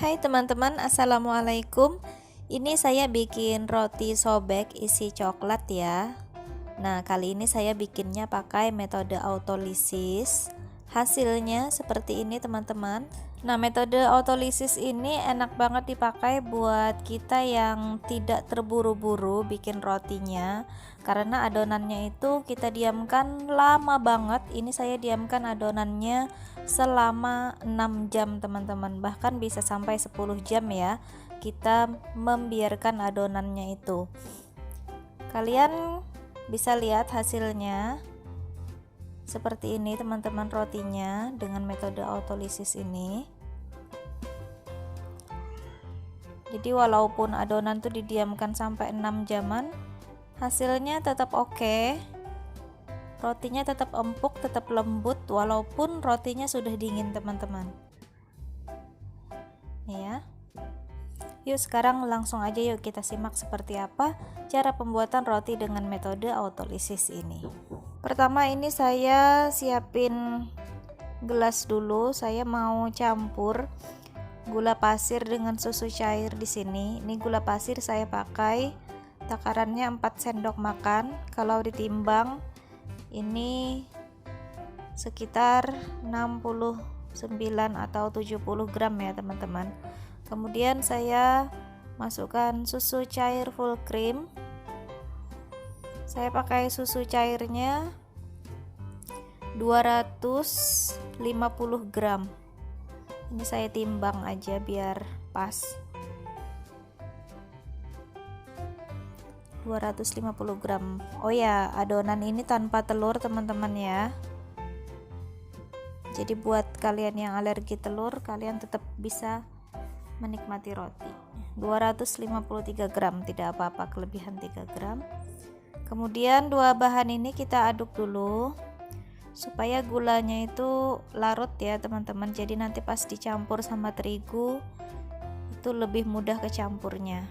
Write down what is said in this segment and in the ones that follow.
Hai teman-teman, assalamualaikum. Ini saya bikin roti sobek isi coklat ya. Nah, kali ini saya bikinnya pakai metode autolisis. Hasilnya seperti ini teman-teman. Nah, metode autolisis ini enak banget dipakai buat kita yang tidak terburu-buru bikin rotinya, karena adonannya itu kita diamkan lama banget. Ini saya diamkan adonannya selama 6 jam teman-teman, bahkan bisa sampai 10 jam ya kita membiarkan adonannya itu. Kalian bisa lihat hasilnya seperti ini teman-teman, rotinya dengan metode autolisis ini. Jadi walaupun adonan tuh didiamkan sampai 6 jaman, hasilnya tetap oke. Rotinya tetap empuk, tetap lembut walaupun rotinya sudah dingin teman-teman. Nih ya. Yuk sekarang langsung aja yuk kita simak seperti apa cara pembuatan roti dengan metode autolisis ini. Pertama ini saya siapin gelas dulu. Saya mau campur gula pasir dengan susu cair di sini. Ini gula pasir saya pakai takarannya 4 sendok makan. Kalau ditimbang ini sekitar 69 atau 70 gram ya teman-teman. Kemudian saya masukkan susu cair full cream. Saya pakai susu cairnya 250 gram. Ini saya timbang aja biar pas. 250 gram. Oh ya, adonan ini tanpa telur teman-teman ya. Jadi buat kalian yang alergi telur, kalian tetap bisa menikmati roti. 253 gram, tidak apa-apa kelebihan 3 gram. Kemudian dua bahan ini kita aduk dulu supaya gulanya itu larut ya teman-teman. Jadi nanti pas dicampur sama terigu itu lebih mudah kecampurnya.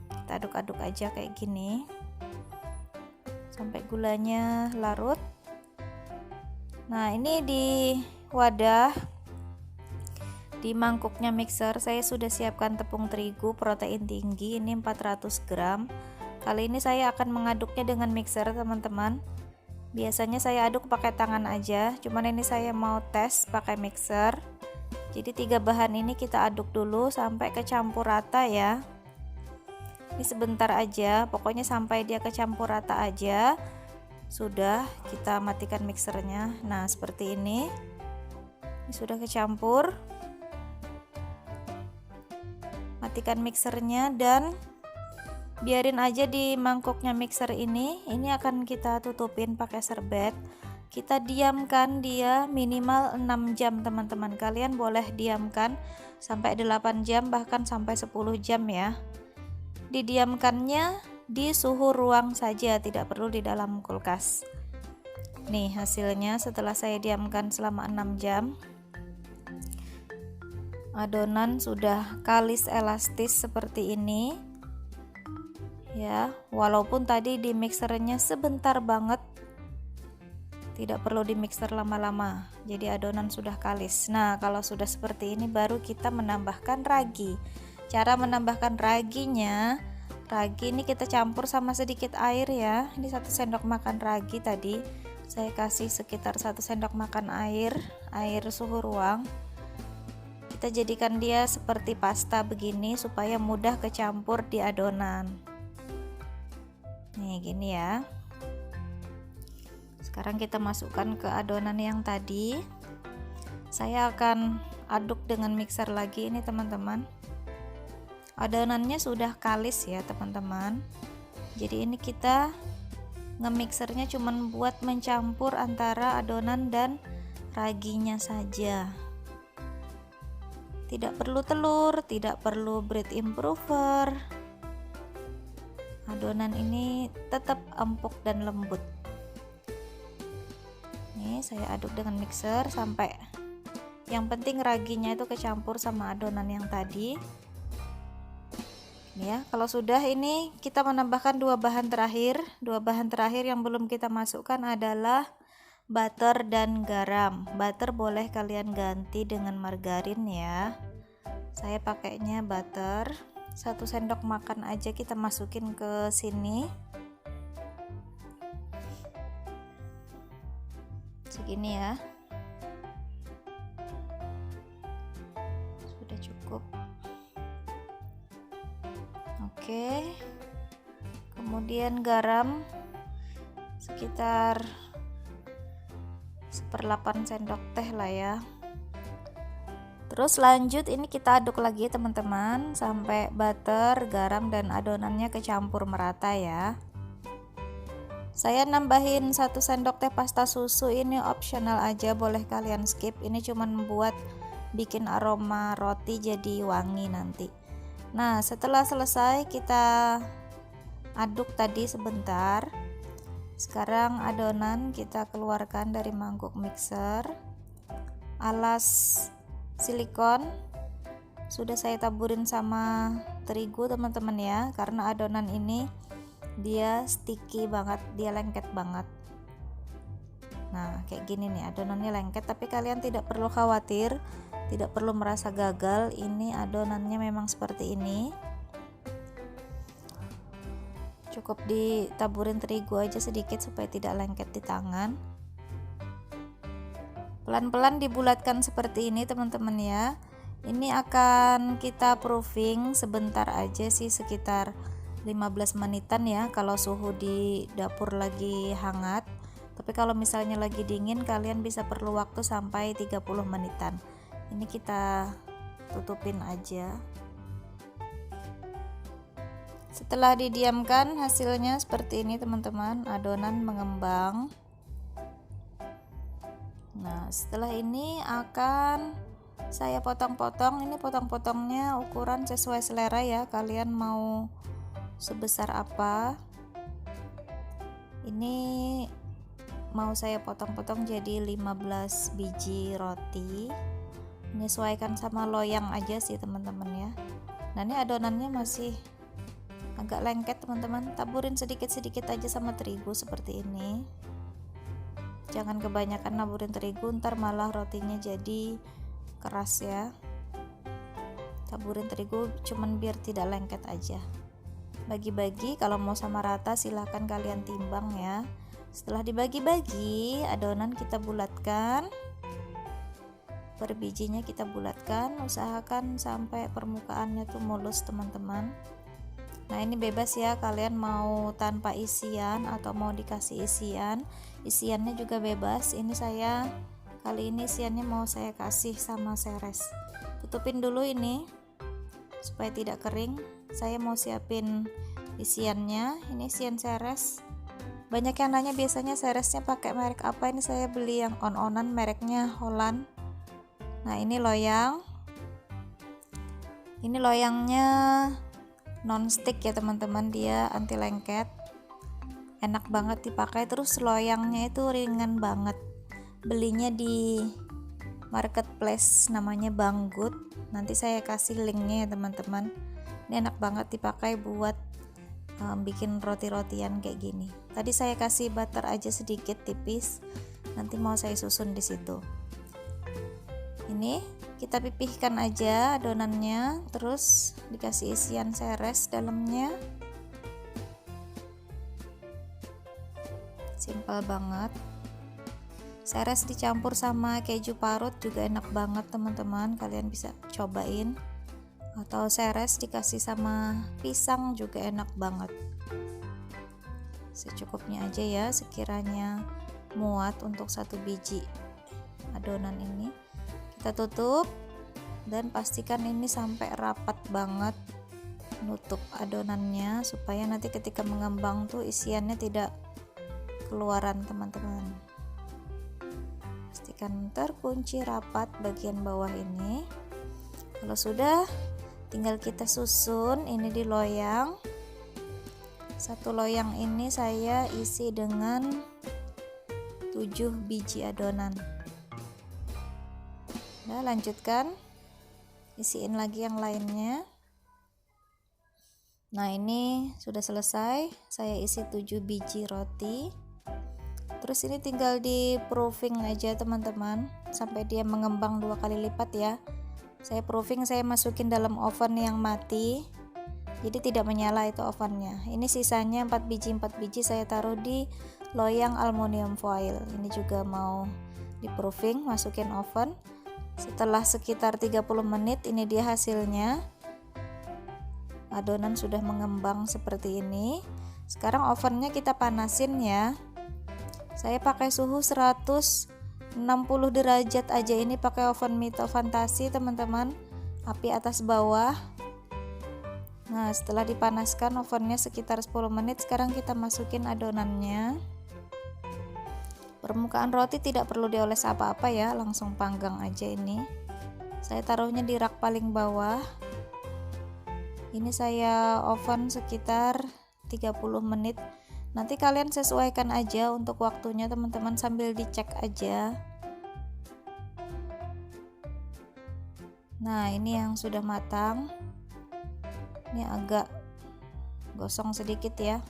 Kita aduk-aduk aja kayak gini sampai gulanya larut. Nah, ini di wadah, di mangkuknya mixer saya sudah siapkan tepung terigu protein tinggi, ini 400 gram. Kali ini saya akan mengaduknya dengan mixer teman-teman. Biasanya saya aduk pakai tangan aja, cuman ini saya mau tes pakai mixer. Jadi 3 bahan ini kita aduk dulu sampai kecampur rata ya. Ini sebentar aja, pokoknya sampai dia kecampur rata aja. Sudah, kita matikan mixernya. Nah, seperti ini. Ini sudah kecampur. Matikan mixernya dan biarin aja di mangkuknya mixer ini akan kita tutupin pakai serbet. Kita diamkan dia minimal 6 jam teman-teman. Kalian boleh diamkan sampai 8 jam bahkan sampai 10 jam ya. Didiamkannya di suhu ruang saja, tidak perlu di dalam kulkas. Nih hasilnya setelah saya diamkan selama 6 jam. Adonan sudah kalis elastis seperti ini ya, walaupun tadi di mixernya sebentar banget, tidak perlu di mixer lama-lama, jadi adonan sudah kalis. Nah, kalau sudah seperti ini baru kita menambahkan ragi. Cara menambahkan raginya, ragi ini kita campur sama sedikit air ya. Ini 1 sendok makan ragi, tadi saya kasih sekitar 1 sendok makan air suhu ruang. Kita jadikan dia seperti pasta begini supaya mudah kecampur di adonan. Nih gini ya. Sekarang kita masukkan ke adonan yang tadi. Saya akan aduk dengan mixer lagi ini teman-teman. Adonannya sudah kalis ya teman-teman. Jadi ini kita nge-mixernya cuman buat mencampur antara adonan dan raginya saja. Tidak perlu telur, tidak perlu bread improver. Adonan ini tetap empuk dan lembut. Nih saya aduk dengan mixer sampai yang penting raginya itu kecampur sama adonan yang tadi. Nih ya, kalau sudah ini kita menambahkan 2 bahan terakhir. 2 bahan terakhir yang belum kita masukkan adalah butter dan garam. Butter boleh kalian ganti dengan margarin ya. Saya pakainya butter 1 sendok makan aja kita masukin ke sini, segini ya, sudah cukup. Oke, kemudian garam sekitar 1/8 sendok teh lah ya. Terus lanjut ini kita aduk lagi teman-teman sampai butter, garam dan adonannya kecampur merata ya. Saya nambahin 1 sendok teh pasta susu, ini optional aja, boleh kalian skip. Ini cuman buat bikin aroma roti jadi wangi nanti. Nah, setelah selesai kita aduk tadi sebentar. Sekarang adonan kita keluarkan dari mangkuk mixer. Alas silikon sudah saya taburin sama terigu teman-teman ya, karena adonan ini dia sticky banget, dia lengket banget. Nah kayak gini nih, adonannya lengket, tapi kalian tidak perlu khawatir, tidak perlu merasa gagal. Ini adonannya memang seperti ini, cukup ditaburin terigu aja sedikit supaya tidak lengket di tangan. Pelan-pelan dibulatkan seperti ini teman-teman ya. Ini akan kita proofing sebentar aja sih, sekitar 15 menitan ya kalau suhu di dapur lagi hangat. Tapi kalau misalnya lagi dingin kalian bisa perlu waktu sampai 30 menitan. Ini kita tutupin aja. Setelah didiamkan hasilnya seperti ini teman-teman, adonan mengembang. Nah setelah ini akan saya potong-potong. Ini potong-potongnya ukuran sesuai selera ya, kalian mau sebesar apa. Ini mau saya potong-potong jadi 15 biji roti, menyesuaikan sama loyang aja sih teman-teman ya. Nah ini adonannya masih agak lengket teman-teman, taburin sedikit-sedikit aja sama terigu seperti ini. Jangan kebanyakan naburin terigu, ntar malah rotinya jadi keras ya. Taburin terigu cuman biar tidak lengket aja. Bagi-bagi, kalau mau sama rata silahkan kalian timbang ya. Setelah dibagi-bagi, adonan kita bulatkan, per bijinya kita bulatkan, usahakan sampai permukaannya tuh mulus teman-teman. Nah ini bebas ya, kalian mau tanpa isian atau mau dikasih isian, isiannya juga bebas. Ini saya kali ini isiannya mau saya kasih sama seres. Tutupin dulu ini supaya tidak kering. Saya mau siapin isiannya. Ini isian seres. Banyak yang nanya biasanya seresnya pakai merek apa. Ini saya beli yang on-onan, mereknya Holland. Nah ini loyang. Ini loyangnya non-stick ya teman-teman, dia anti lengket, enak banget dipakai. Terus loyangnya itu ringan banget, belinya di marketplace namanya Banggood, nanti saya kasih linknya ya teman-teman. Ini enak banget dipakai buat bikin roti-rotian kayak gini. Tadi saya kasih butter aja sedikit tipis, nanti mau saya susun di situ. Ini kita pipihkan aja adonannya, terus dikasih isian seres dalamnya. Simpel banget. Seres dicampur sama keju parut juga enak banget teman-teman, kalian bisa cobain. Atau seres dikasih sama pisang juga enak banget. Secukupnya aja ya, sekiranya muat untuk 1 biji adonan ini. Kita tutup dan pastikan ini sampai rapat banget, nutup adonannya supaya nanti ketika mengembang tuh isiannya tidak keluaran teman-teman. Pastikan terkunci rapat bagian bawah ini. Kalau sudah, tinggal kita susun ini di loyang. 1 loyang ini saya isi dengan 7 biji adonan. Nah, lanjutkan, isiin lagi yang lainnya. Nah ini sudah selesai, saya isi 7 biji roti. Terus ini tinggal di proofing aja teman-teman, sampai dia mengembang 2 kali lipat ya. Saya proofing, saya masukin dalam oven yang mati, jadi tidak menyala itu ovennya. Ini sisanya 4 biji saya taruh di loyang aluminium foil. Ini juga mau di proofing, masukin oven. Setelah sekitar 30 menit, ini dia hasilnya. Adonan sudah mengembang seperti ini. Sekarang ovennya kita panasin ya. Saya pakai suhu 160 derajat aja, ini pakai oven Mito Fantasi teman-teman, api atas bawah. Nah, setelah dipanaskan ovennya sekitar 10 menit, sekarang kita masukin adonannya. Permukaan roti tidak perlu dioles apa-apa ya, langsung panggang aja ini. Saya taruhnya di rak paling bawah. Ini saya oven sekitar 30 menit. Nanti kalian sesuaikan aja untuk waktunya teman-teman, sambil dicek aja. Nah, ini yang sudah matang. Ini agak gosong sedikit ya.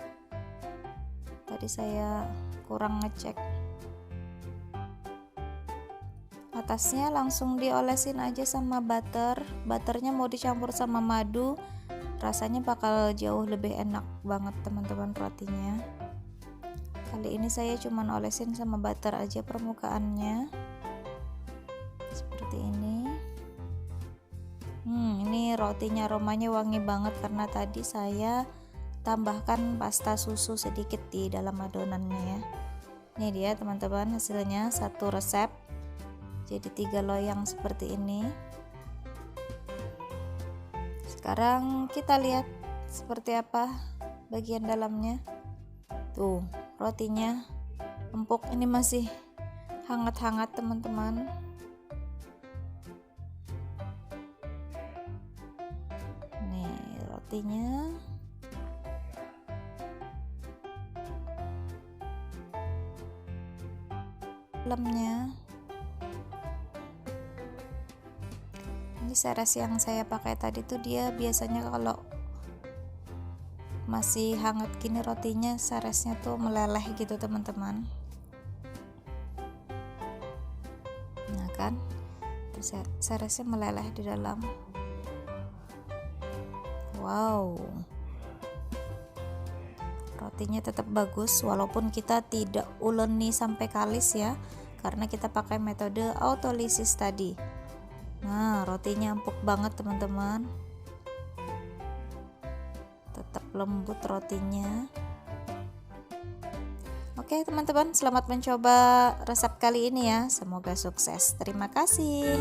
Tadi saya kurang ngecek. Atasnya langsung diolesin aja sama butter. Butternya mau dicampur sama madu, rasanya bakal jauh lebih enak banget teman-teman rotinya. Kali ini saya cuman olesin sama butter aja permukaannya, seperti ini. Ini rotinya aromanya wangi banget karena tadi saya tambahkan pasta susu sedikit di dalam adonannya ya. Ini dia teman-teman hasilnya, satu resep jadi 3 loyang seperti ini. Sekarang kita lihat seperti apa bagian dalamnya. Tuh, rotinya empuk, ini masih hangat-hangat teman-teman. Nih rotinya. Dalamnya. Ini seres yang saya pakai tadi tuh dia biasanya kalau masih hangat gini rotinya, seresnya tuh meleleh gitu teman-teman. Nah kan, seresnya meleleh di dalam. Wow, rotinya tetap bagus walaupun kita tidak uleni sampai kalis ya, karena kita pakai metode autolysis tadi. Nah, rotinya empuk banget teman-teman, tetap lembut rotinya. Oke teman-teman, selamat mencoba resep kali ini ya, semoga sukses. Terima kasih.